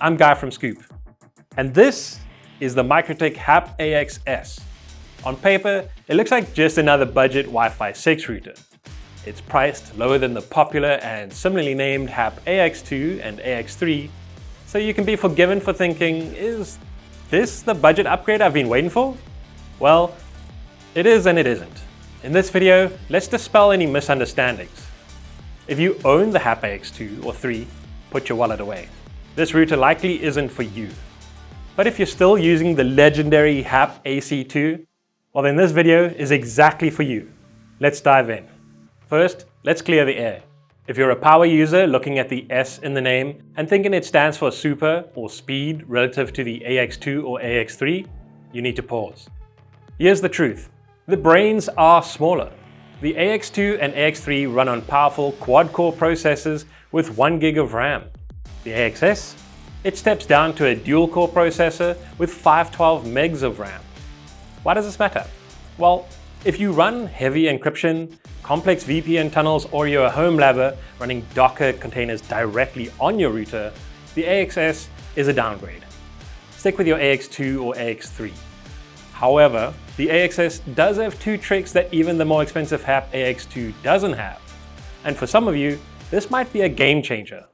I'm Guy from Scoop, and this is the MikroTik hAP AXS. On paper, it looks like just another budget Wi-Fi 6 router. It's priced lower than the popular and similarly named hAP AX2 and AX3, so you can be forgiven for thinking, is this the budget upgrade I've been waiting for? Well, it is and it isn't. In this video, let's dispel any misunderstandings. If you own the hAP AX2 or 3, put your wallet away. This router likely isn't for you. But if you're still using the legendary hAP AC2, well then this video is exactly for you. Let's dive in. First, let's clear the air. If you're a power user looking at the S in the name and thinking it stands for super or speed relative to the AX2 or AX3, you need to pause. Here's the truth. The brains are smaller. The AX2 and AX3 run on powerful quad-core processors with 1 gig of RAM. The AXS, it steps down to a dual-core processor with 512 megs of RAM. Why does this matter? Well, if you run heavy encryption, complex VPN tunnels, or you're a home labber running Docker containers directly on your router, the AXS is a downgrade. Stick with your AX2 or AX3. However, the AXS does have two tricks that even the more expensive hAP AX2 doesn't have. And for some of you, this might be a game changer.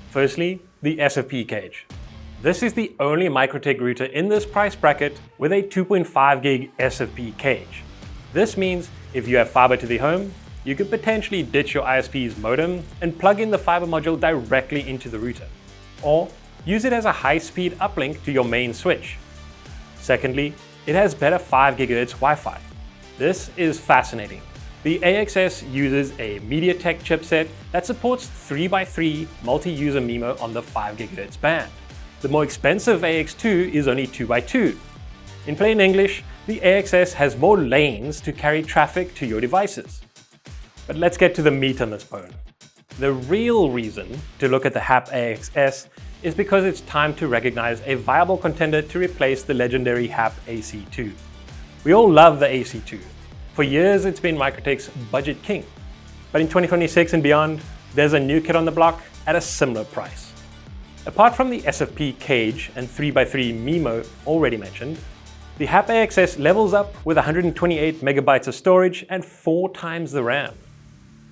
Firstly, the SFP cage. This is the only MikroTik router in this price bracket with a 2.5 gig SFP cage. This means if you have fiber to the home, you could potentially ditch your ISP's modem and plug in the fiber module directly into the router, or use it as a high-speed uplink to your main switch. Secondly, it has better 5 GHz Wi-Fi. This is fascinating. The AXS uses a MediaTek chipset that supports 3x3 multi-user MIMO on the 5 GHz band. The more expensive AX2 is only 2x2. In plain English, the AXS has more lanes to carry traffic to your devices. But let's get to the meat on this bone. The real reason to look at the hAP AXS is because it's time to recognize a viable contender to replace the legendary hAP AC2. We all love the AC2. For years, it's been MikroTik's budget king. But in 2026 and beyond, there's a new kid on the block at a similar price. Apart from the SFP cage and 3x3 MIMO already mentioned, the hAP AXS levels up with 128 megabytes of storage and 4 times the RAM.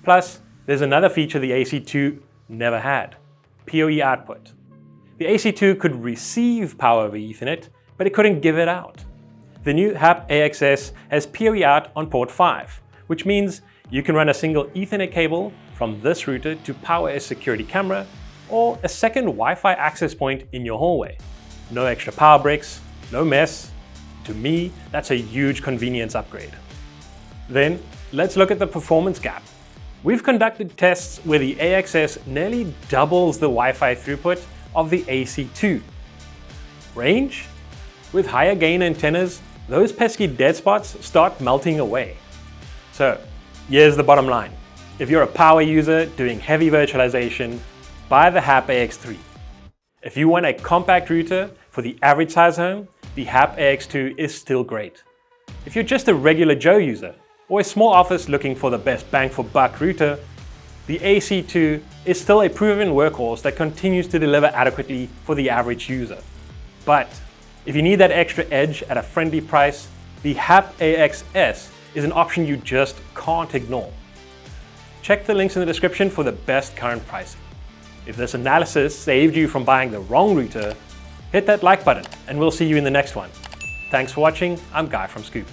Plus, there's another feature the AC2 never had: PoE output. The AC2 could receive power over Ethernet, but it couldn't give it out. The new hAP AXS has PoE out on port 5, which means you can run a single Ethernet cable from this router to power a security camera or a second Wi-Fi access point in your hallway. No extra power bricks, no mess. To me, that's a huge convenience upgrade. Then, let's look at the performance gap. We've conducted tests where the AXS nearly doubles the Wi-Fi throughput of the AC2. Range? With higher gain antennas, those pesky dead spots start melting away. So, here's the bottom line. If you're a power user doing heavy virtualization, buy the hAP AX3. If you want a compact router for the average size home, the hAP AX2 is still great. If you're just a regular Joe user, or a small office looking for the best bang for buck router, the AC2 is still a proven workhorse that continues to deliver adequately for the average user. But if you need that extra edge at a friendly price, the hAP AXS is an option you just can't ignore. Check the links in the description for the best current pricing. If this analysis saved you from buying the wrong router, hit that like button and we'll see you in the next one. Thanks for watching. I'm Guy from Scoop.